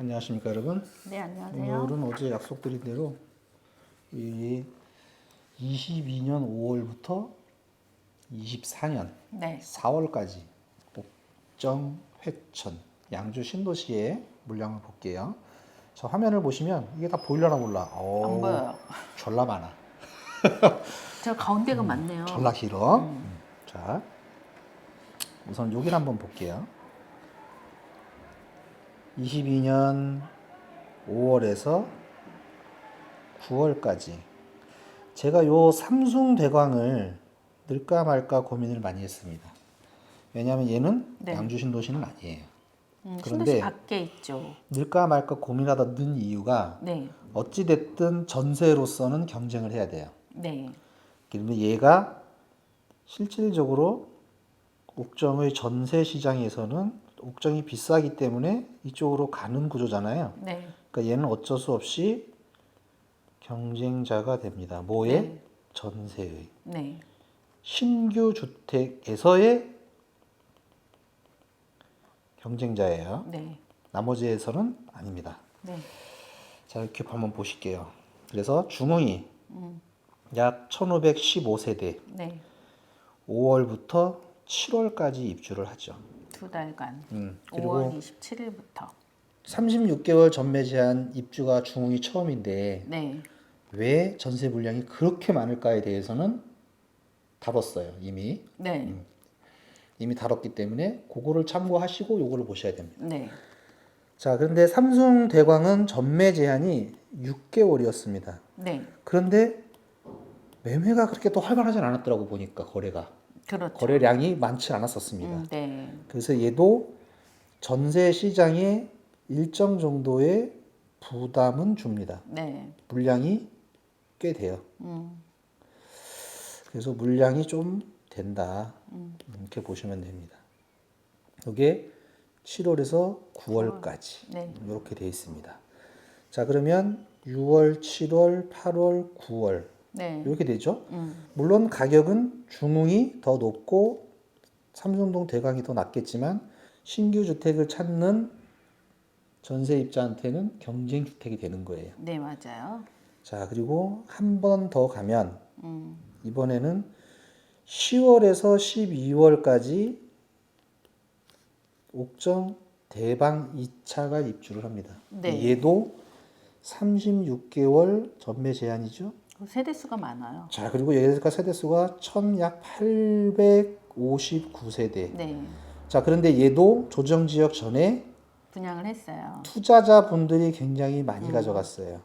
안녕하십니까 여러분. 네, 안녕하세요. 오늘은 어제 약속드린 대로 이 22년 5월부터 24년 네. 4월까지 옥정, 회천, 양주 신도시의 물량을 볼게요. 저 화면을 보시면 이게 다 보이려나 몰라. 안 보여요. 졸라 많아. 저 가운데가 많네요. 졸라 길어. 자, 우선 여기를 한번 볼게요. 22년 5월에서 9월까지 제가 요 삼숭대광을 넣을까 말까 고민을 많이 했습니다. 왜냐하면 얘는 네. 양주 신도시는 아니에요. 신도시 그런데 밖에 있죠. 넣을까 말까 고민하다 넣은 이유가 네. 어찌됐든 전세로서는 경쟁을 해야 돼요. 네. 그러면 얘가 실질적으로 옥정의 전세 시장에서는 옥정이 비싸기 때문에 이쪽으로 가는 구조잖아요. 네. 그러니까 얘는 어쩔 수 없이 경쟁자가 됩니다. 뭐의? 네. 전세의. 네. 신규 주택에서의 경쟁자예요. 네. 나머지에서는 아닙니다. 네. 자, 이렇게 한번 보실게요. 그래서 중흥이 약 1515세대 네. 5월부터 7월까지 입주를 하죠. 2달간. 그리고 5월 27일부터. 36개월 전매 제한 입주가 중흥이 처음인데 네. 왜 전세 물량이 그렇게 많을까에 대해서는 다뤘어요. 네. 이미 다뤘기 때문에 그거를 참고하시고 요거를 보셔야 됩니다. 네. 자, 그런데 삼숭대광은 전매 제한이 6개월이었습니다. 네. 그런데 매매가 그렇게 또 활발하진 않았더라고 보니까 거래가. 그렇죠. 거래량이 많지 않았었습니다. 네. 그래서 얘도 전세 시장에 일정 정도의 부담은 줍니다. 네. 물량이 꽤 돼요. 그래서 물량이 좀 된다. 이렇게 보시면 됩니다. 이게 7월에서 9월까지 네. 이렇게 되어 있습니다. 자, 그러면 6월, 7월, 8월, 9월 네. 이렇게 되죠. 물론 가격은 중흥이 더 높고 삼성동 대광이 더 낮겠지만 신규 주택을 찾는 전세입자한테는 경쟁 주택이 되는 거예요. 네, 맞아요. 자, 그리고 한 번 더 가면 이번에는 10월에서 12월까지 옥정 대방 2차가 입주를 합니다. 네. 얘도 36개월 전매 제한이죠. 세대수가 많아요. 자, 그리고 여기가 세대수가 약 859세대. 네. 자, 그런데 얘도 조정지역 전에 분양을 했어요. 투자자분들이 굉장히 많이 가져갔어요.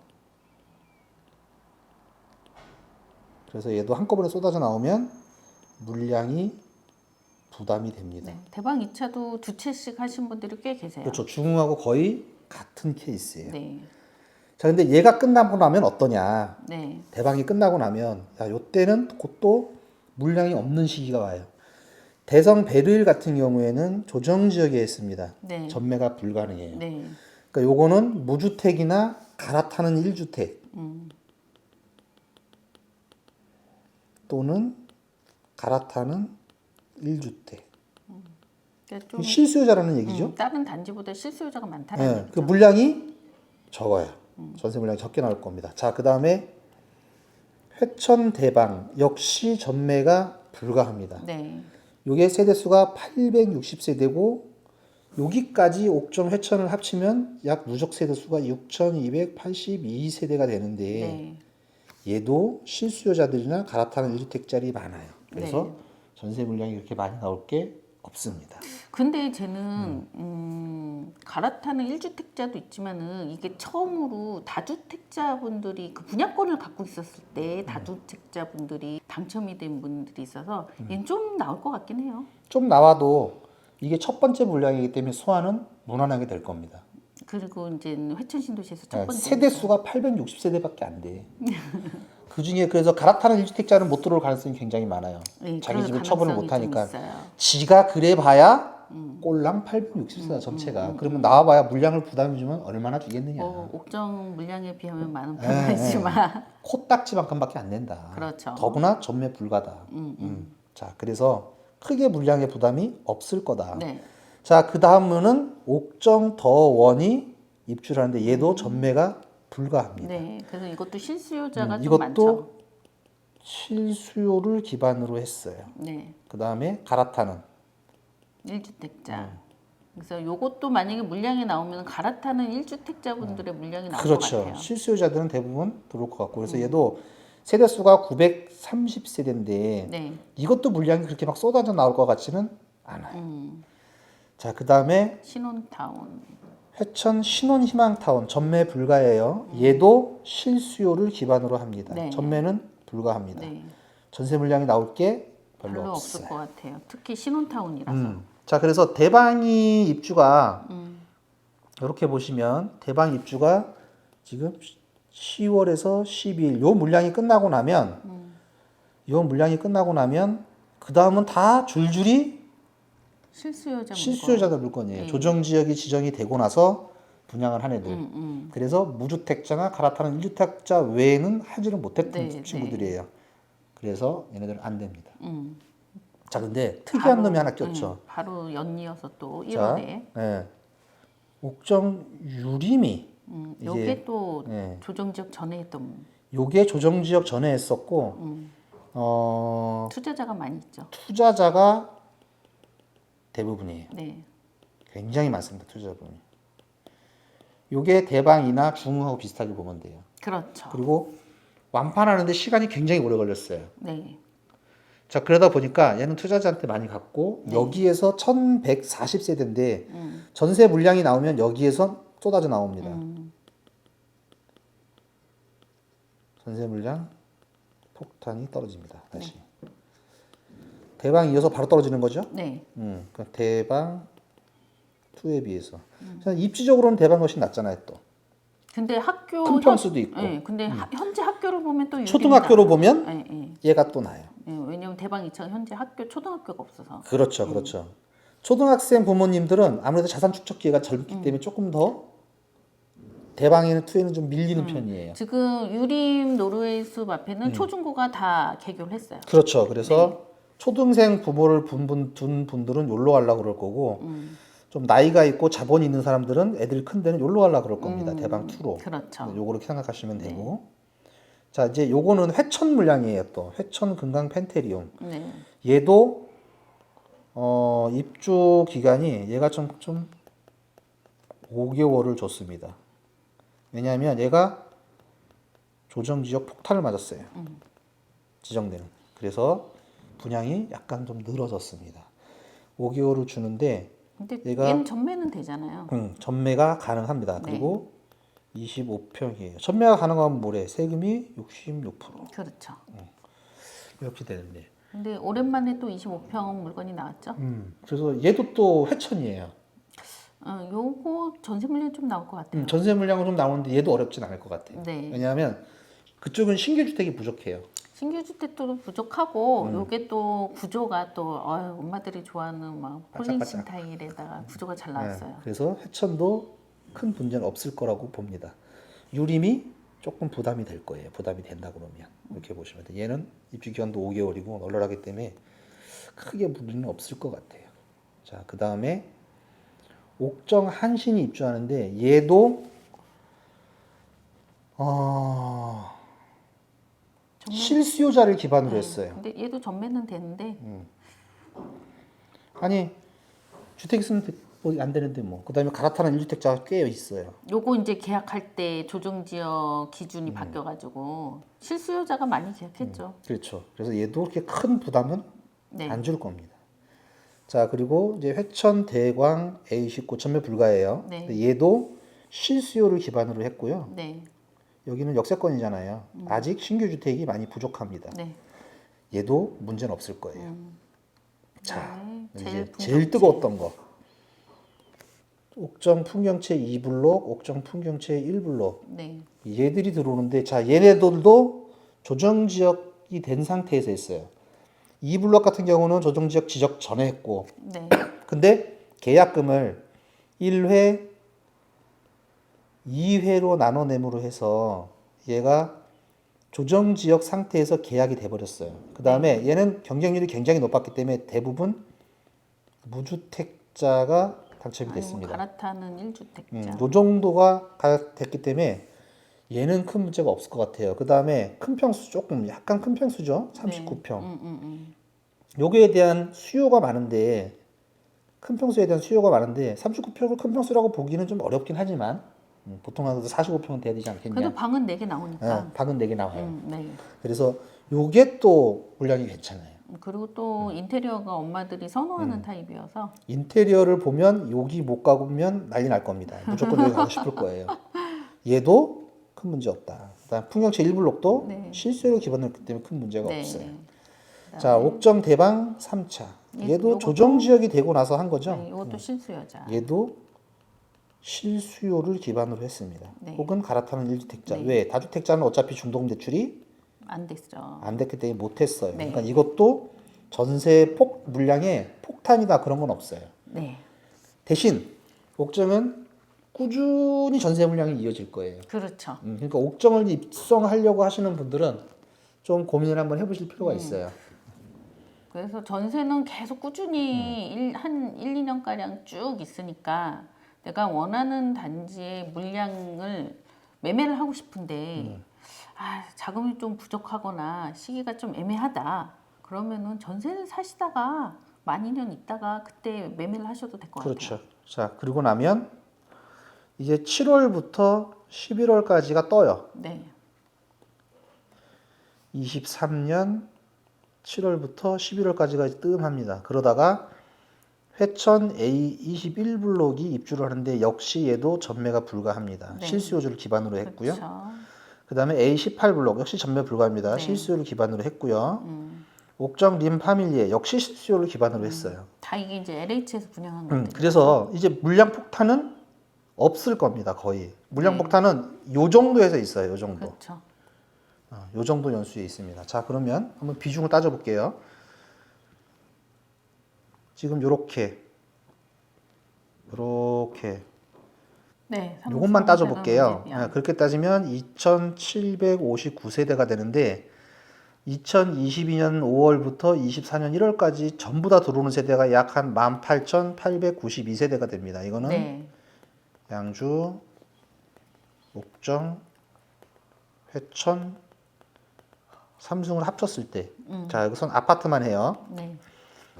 그래서 얘도 한꺼번에 쏟아져 나오면 물량이 부담이 됩니다. 네. 대방 2차도 2채씩 하신 분들이 꽤 계세요. 그렇죠. 중흥하고 거의 같은 케이스예요. 네. 자, 근데 얘가 끝나고 나면 어떠냐? 네. 대방이 끝나고 나면 요때는 곧 또 물량이 없는 시기가 와요. 대성 베르일 같은 경우에는 조정 지역에 있습니다. 네. 전매가 불가능해요. 네. 그러니까 요거는 무주택이나 갈아타는 1주택 또는 갈아타는 1주택. 그러니까 좀 실수요자라는 얘기죠. 다른 단지보다 실수요자가 많다는 네, 얘기죠. 그 물량이 적어요. 전세 물량이 적게 나올 겁니다. 자, 그 다음에 회천 대방 역시 전매가 불가합니다. 네. 요게 세대수가 860세대고 여기까지 옥정 회천을 합치면 약 누적 세대수가 6282세대가 되는데 얘도 실수요자들이나 갈아타는 1주택자리 많아요. 그래서 전세 물량이 그렇게 많이 나올 게 없습니다. 근데 쟤는 갈아타는 1주택자도 있지만은 이게 처음으로 다주택자분들이 그 분양권을 갖고 있었을 때 다주택자분들이 당첨이 된 분들이 있어서 얘는 좀 나올 것 같긴 해요. 좀 나와도 이게 첫 번째 물량이기 때문에 소화는 무난하게 될 겁니다. 그리고 이제 회천 신도시에서 첫 번째 세대수가 860세대밖에 안 돼. 그 중에 그래서 갈아타는 1주택자는 못 들어올 가능성이 굉장히 많아요. 네, 자기 그럴 집을 처분을 가능성이 못 하니까. 좀 있어요. 지가 그래 봐야 꼴랑 860세다 전체가. 그러면 나와봐야 물량을 부담해 주면 얼마나 주겠느냐. 옥정 물량에 비하면 많은 편이지만 코딱지만큼밖에 안 된다. 그렇죠. 더구나 전매 불가다. 자, 그래서 크게 물량의 부담이 없을 거다. 네. 자, 그 다음은 옥정 더 원이 입주를 하는데 얘도 전매가 불가합니다. 네. 그래서 이것도 실수요자가 좀 이것도 많죠. 실수요를 기반으로 했어요. 네. 그 다음에 갈아타는 1주택자. 그래서 요것도 만약에 물량이 나오면 갈아타는 1주택자분들의 물량이 나올 것 그렇죠. 같아요. 실수요자들은 대부분 들어올 것 같고 그래서 얘도 세대수가 930세대인데 네. 이것도 물량이 그렇게 막 쏟아져 나올 것 같지는 않아요. 자, 그 다음에 신혼타운. 회천 신혼희망타운 전매 불가예요. 얘도 실수요를 기반으로 합니다. 네. 전매는 불가합니다. 네. 전세 물량이 나올 게 별로 별로 없어요. 없을 것 같아요. 특히 신혼타운이라서. 자, 그래서 대방이 입주가 이렇게 보시면 대방 입주가 지금 10월에서 12일 요 물량이 끝나고 나면 그 다음은 다 줄줄이 실수요자들 물건이에요. 네. 조정 지역이 지정이 되고 나서 분양을 한 애들. 그래서 무주택자나 갈아타는 1주택자 외에는 하지를 못했던 네, 친구들이에요. 그래서 얘네들은 안 됩니다. 자, 근데 특이한 바로, 놈이 하나 꼈죠. 바로 연이어서 또 자, 1월에. 예. 옥정 유림이 요게 이제, 또 예. 조정지역 전에 했던 요게 조정 지역 전에 했었고 투자자가 많이 있죠. 투자자가 대부분이에요. 네. 굉장히 많습니다. 투자자분이. 요게 대방이나 중흥하고 비슷하게 보면 돼요. 그렇죠. 그리고 완판하는데 시간이 굉장히 오래 걸렸어요. 네. 자, 그러다 보니까 얘는 투자자한테 많이 갔고 여기에서 1140세대인데 전세 물량이 나오면 여기에서 쏟아져 나옵니다. 전세 물량 폭탄이 떨어집니다. 다시. 대방 이어서 바로 떨어지는 거죠? 네. 그러니까 대방 2에 비해서. 입지적으로는 대방이 훨씬 낫잖아요, 또. 근데 학교 큰 평수도 있고. 네. 근데 현재 학교를 보면 또 유리입니다. 초등학교로 보면 네, 네. 얘가 또 나아요. 네, 왜냐면 대방 2층 현재 학교 초등학교가 없어서. 그렇죠, 그렇죠. 초등학생 부모님들은 아무래도 자산 축적 기회가 젊기 때문에 조금 더 대방에는 투에는 좀 밀리는 편이에요. 지금 유림 노르웨이 숲 앞에는 초중고가 다 개교를 했어요. 그렇죠. 그래서 초등생 부모를 둔 분들은 놀러 가려고 그럴 거고 좀 나이가 있고 자본이 있는 사람들은 애들 큰 데는 놀러 가려고 그럴 겁니다. 대방 2로. 그렇죠. 요거 그렇게 생각하시면 되고. 자, 이제 요거는 회천 물량이에요, 또. 회천 금강 펜테리움. 네. 얘도 입주 기간이 얘가 좀 5개월을 줬습니다. 왜냐하면 얘가 조정 지역 폭탄을 맞았어요. 지정되는. 그래서 분양이 약간 좀 늘어졌습니다. 5개월을 주는데 근데 얘가 얘는 전매는 되잖아요. 전매가 가능합니다. 그리고 25평이에요. 전매가 가능하면 뭐래? 세금이 66%. 그렇죠. 이렇게 되는데. 근데 오랜만에 또 25평 물건이 나왔죠. 그래서 얘도 또 회천이에요. 요거 전세 물량 좀 나올 것 같아요. 전세 물량은 좀 나오는데 얘도 어렵진 않을 것 같아요. 네. 왜냐하면 그쪽은 신규 주택이 부족해요. 신규 주택도 부족하고 요게 또 구조가 또 엄마들이 좋아하는 막 폴링 바짝바짝. 타일에다가 구조가 잘 나왔어요. 그래서 회천도 큰 문제는 없을 거라고 봅니다. 유림이 조금 부담이 될 거예요. 부담이 된다 그러면 이렇게 보시면 돼요. 얘는 입주 기간도 5개월이고 널널하기 때문에 크게 무리는 없을 것 같아요. 자, 그 다음에 옥정 한신이 입주하는데 얘도 실수요자를 기반으로 했어요. 근데 얘도 전매는 되는데 아니 주택 있으면 안 되는데 뭐. 그다음에 갈아타는 1주택자가 꽤 있어요. 요거 이제 계약할 때 조정지역 기준이 바뀌어가지고 실수요자가 많이 계약했죠. 그렇죠. 그래서 얘도 그렇게 큰 부담은 네. 안 줄 겁니다. 자, 그리고 이제 회천 대광 A19 전매 불가예요. 네. 근데 얘도 실수요를 기반으로 했고요. 네. 여기는 역세권이잖아요. 아직 신규 주택이 많이 부족합니다. 네. 얘도 문제는 없을 거예요. 자, 네. 이제 제일 뜨거웠던 거. 옥정 풍경채 2블록, 옥정 풍경채 1블록. 네. 얘들이 들어오는데 자, 얘네들도 조정 지역이 된 상태에서 했어요. 2블록 같은 경우는 조정 지역 지적 전에 했고. 네. 근데 계약금을 1회, 2회로 나눠 내므로 해서 얘가 조정 지역 상태에서 계약이 돼 버렸어요. 그다음에 얘는 경쟁률이 굉장히 높았기 때문에 대부분 무주택자가 당첨이 됐습니다. 갈아타는 1주택자. 요 정도가 됐기 때문에 얘는 큰 문제가 없을 것 같아요. 그 다음에 큰 평수 조금 약간 큰 평수죠. 39평. 요거에 대한 수요가 많은데 큰 평수에 대한 수요가 많은데 39평을 큰 평수라고 보기는 좀 어렵긴 하지만 보통 한 45평은 돼야 되지 않겠냐. 그래도 방은 4개 나오니까. 방은 4개 나와요. 네. 그래서 요게 또 물량이 괜찮아요. 그리고 또 인테리어가 엄마들이 선호하는 타입이어서 인테리어를 보면 여기 못 가보면 난리 날 겁니다. 무조건 여기 가고 싶을 거예요. 얘도 큰 문제 없다. 그다음 풍경채 1블록도 네. 실수요를 기반으로 했기 때문에 큰 문제가 네. 없어요. 자, 옥정 대방 3차. 얘도 요것도- 조정 지역이 되고 나서 한 거죠. 네, 이것도 실수요자. 얘도 실수요를 기반으로 했습니다. 네. 혹은 갈아타는 1주택자. 네. 왜? 다주택자는 어차피 중도금 대출이 안 됐죠. 안 됐기 때문에 못했어요. 네. 그러니까 이것도 전세 물량에 폭탄이다 그런 건 없어요. 네. 대신 옥정은 꾸준히 전세 물량이 이어질 거예요. 그렇죠. 그러니까 옥정을 입성하려고 하시는 분들은 좀 고민을 한번 해보실 필요가 있어요. 그래서 전세는 계속 꾸준히 한 1, 2년가량 쭉 있으니까 내가 원하는 단지의 물량을 매매를 하고 싶은데 자금이 좀 부족하거나 시기가 좀 애매하다. 그러면은 전세를 사시다가 만 2년 있다가 그때 매매를 하셔도 될 것 같아요. 그렇죠. 자, 그리고 나면 이제 7월부터 11월까지가 떠요. 네. 23년 7월부터 11월까지가 뜸합니다. 그러다가 회천 A21블록이 입주를 하는데 역시 얘도 전매가 불가합니다. 네. 실수요를 기반으로 했고요. 그렇죠. 그 다음에 A18블록 역시 전매 불가합니다. 네. 실수요를 기반으로 했고요. 옥정 림 파밀리에 역시 실수요를 기반으로 했어요. 다 이게 이제 LH에서 분양한 건데. 그래서 이제 물량 폭탄은 없을 겁니다. 거의. 물량 네. 폭탄은 요 정도에서 있어요. 요 정도. 그렇죠. 요 정도 연수에 있습니다. 자, 그러면 한번 비중을 따져볼게요. 지금 요렇게 네. 요것만 따져볼게요. 그렇게 따지면 2,759세대가 되는데 2022년 5월부터 24년 1월까지 전부 다 들어오는 세대가 약 한 18,892세대가 됩니다. 이거는 네. 양주, 옥정, 회천, 삼성을 합쳤을 때, 자 여기선 아파트만 해요. 네.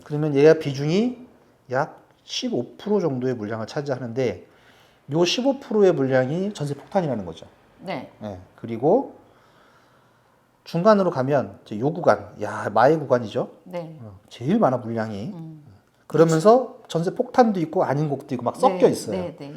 그러면 얘가 비중이 약 15% 정도의 물량을 차지하는데 요 15%의 물량이 전세 폭탄이라는 거죠. 네. 네. 그리고 중간으로 가면 이제 요 구간, 야 마의 구간이죠. 네. 제일 많아 물량이. 그러면서 전세 폭탄도 있고 아닌 곳도 있고 막 섞여 있어요. 네. 네.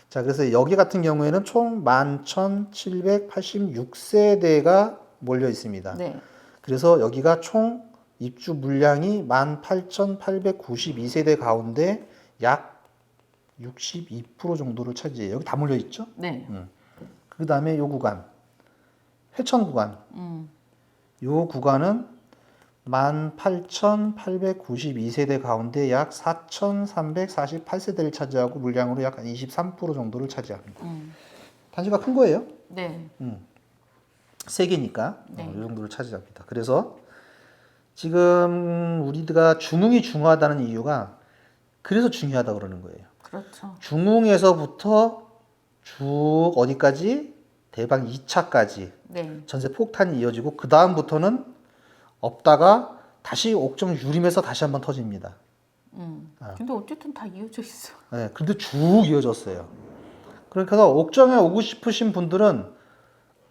자, 그래서 여기 같은 경우에는 총 11,786세대가 몰려 있습니다. 네. 그래서 여기가 총 입주 물량이 18,892세대 가운데 약 62% 정도를 차지해요. 여기 다 몰려 있죠? 네. 그 다음에 요 구간, 회천 구간. 요 구간은 18,892세대 가운데 약 4,348세대를 차지하고 물량으로 약 23% 정도를 차지합니다. 단지가 큰 거예요. 네. 세 개니까 네. 이 정도를 차지합니다. 그래서 지금 우리가 중흥이 중요하다는 이유가 그래서 중요하다 그러는 거예요. 그렇죠. 중흥에서부터 쭉 어디까지 대방 2차까지 네. 전세 폭탄이 이어지고 그 다음부터는 없다가 다시 옥정 유림에서 다시 한번 터집니다. 근데 어쨌든 다 이어져 있어. 네, 근데 쭉 이어졌어요. 그러니까 옥정에 오고 싶으신 분들은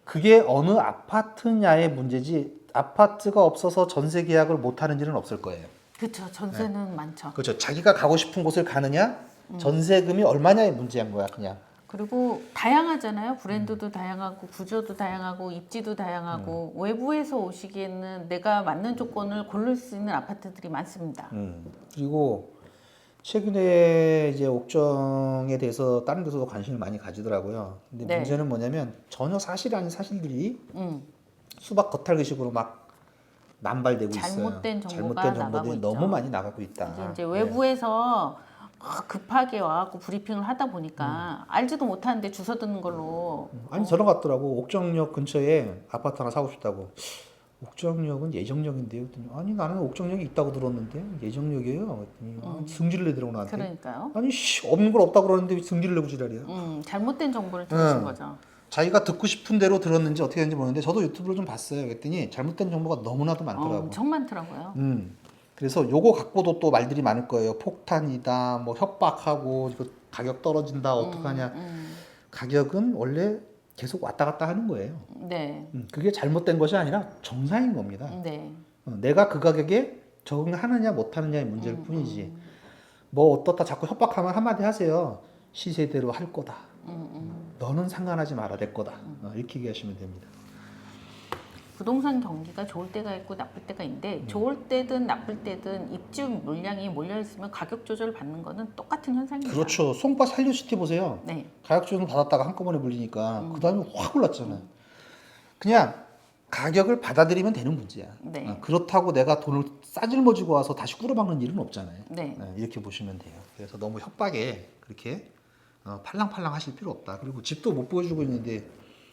그게 어느 아파트냐의 문제지 아파트가 없어서 전세 계약을 못 하는 일은 없을 거예요. 그렇죠. 전세는 많죠. 그렇죠. 자기가 가고 싶은 곳을 가느냐, 전세금이 얼마냐의 문제인 거야, 그냥. 그리고 다양하잖아요. 브랜드도 다양하고 구조도 다양하고 입지도 다양하고 외부에서 오시기에는 내가 맞는 조건을 고를 수 있는 아파트들이 많습니다. 그리고 최근에 이제 옥정에 대해서 다른 데서도 관심을 많이 가지더라고요. 근데 네. 문제는 뭐냐면 전혀 사실 아닌 사실들이 음. 수박 겉핥기식으로 막 남발되고 잘못된 있어요. 정보가 잘못된 나가고 정보들이 있죠. 너무 많이 나가고 있다. 이제 외부에서 급하게 와갖고 브리핑을 하다 보니까 알지도 못하는데 주워 듣는 걸로 아니 전화 갔더라고. 옥정역 근처에 아파트 하나 사고 싶다고. 옥정역은 예정역인데요. 그랬더니 아니 나는 옥정역이 있다고 들었는데 예정역이에요. 그랬더니 승질을 내더라고 나한테. 그러니까요. 아니 씨 없는 걸 없다고 그러는데 왜 승질을 내고 지랄이야. 잘못된 정보를 들으신 응. 거죠. 자기가 듣고 싶은 대로 들었는지 어떻게 했는지 모르는데 저도 유튜브를 좀 봤어요. 그랬더니 잘못된 정보가 너무나도 많더라고. 엄청 많더라고요. 그래서 요거 갖고도 또 말들이 많을 거예요. 폭탄이다, 뭐 협박하고 이거 가격 떨어진다, 어떡하냐. 가격은 원래 계속 왔다 갔다 하는 거예요. 네. 그게 잘못된 것이 아니라 정상인 겁니다. 네. 내가 그 가격에 적응하느냐 못하느냐의 문제일 뿐이지. 뭐 어떻다 자꾸 협박하면 한마디 하세요. 시세대로 할 거다. 너는 상관하지 말아 내 거다. 이렇게 얘기하시면 됩니다. 부동산 경기가 좋을 때가 있고 나쁠 때가 있는데 좋을 때든 나쁠 때든 입주 물량이 몰려 있으면 가격 조절 받는 거는 똑같은 현상입니다. 그렇죠. 송파 살류시티 보세요. 네. 가격 조정 받았다가 한꺼번에 물리니까 그 다음에 확 올랐잖아요. 그냥 가격을 받아들이면 되는 문제야. 네. 그렇다고 내가 돈을 싸질머지고 와서 다시 꾸려박는 일은 없잖아요. 네. 이렇게 보시면 돼요. 그래서 너무 협박에 그렇게 팔랑팔랑 하실 필요 없다. 그리고 집도 못 보여주고 있는데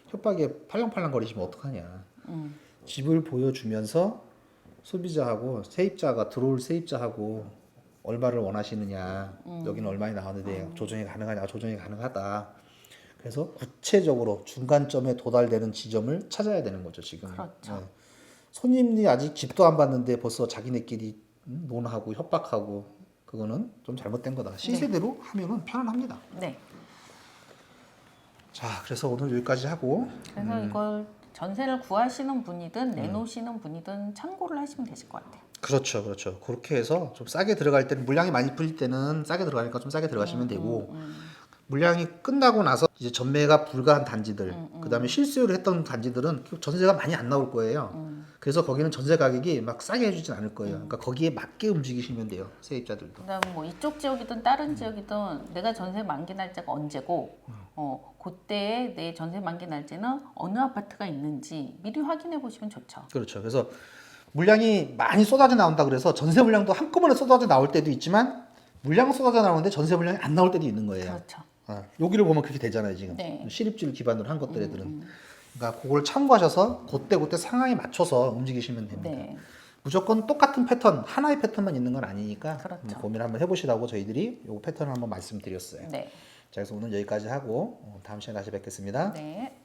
협박에 팔랑팔랑 거리시면 어떡하냐. 집을 보여주면서 소비자하고 세입자가 들어올 세입자하고 얼마를 원하시느냐, 여기는 얼마에 나오는데 조정이 가능하냐, 조정이 가능하다. 그래서 구체적으로 중간점에 도달되는 지점을 찾아야 되는 거죠 지금. 그렇죠. 손님이 아직 집도 안 봤는데 벌써 자기네끼리 논하고 협박하고 그거는 좀 잘못된 거다. 시세대로 하면은 편안합니다. 네. 자, 그래서 오늘 여기까지 하고 그래서 이걸 전세를 구하시는 분이든 내놓으시는 분이든 참고를 하시면 되실 것 같아요. 그렇죠, 그렇죠. 그렇게 해서 좀 싸게 들어갈 때는 물량이 많이 풀릴 때는 싸게 들어가니까 좀 싸게 들어가시면 되고 물량이 끝나고 나서 이제 전매가 불가한 단지들, 그다음에 실수요를 했던 단지들은 전세가 많이 안 나올 거예요. 그래서 거기는 전세 가격이 막 싸게 해주진 않을 거예요. 그러니까 거기에 맞게 움직이시면 돼요, 세입자들도. 그다음에 뭐 이쪽 지역이든 다른 지역이든 내가 전세 만기 날짜가 언제고, 그때에 내 전세 만기 날짜는 어느 아파트가 있는지 미리 확인해 보시면 좋죠. 그렇죠. 그래서 물량이 많이 쏟아져 나온다 그래서 전세 물량도 한꺼번에 쏟아져 나올 때도 있지만 물량은 쏟아져 나오는데 전세 물량이 안 나올 때도 있는 거예요. 그렇죠. 여기를 보면 그렇게 되잖아요 지금. 네. 시립지를 기반으로 한 것들애들은. 그러니까 그걸 참고하셔서 그때 상황에 맞춰서 움직이시면 됩니다. 네. 무조건 똑같은 패턴, 하나의 패턴만 있는 건 아니니까 그렇죠. 고민 한번 해보시라고 저희들이 요 패턴을 한번 말씀드렸어요. 네. 자, 그래서 오늘 여기까지 하고 다음 시간에 다시 뵙겠습니다. 네.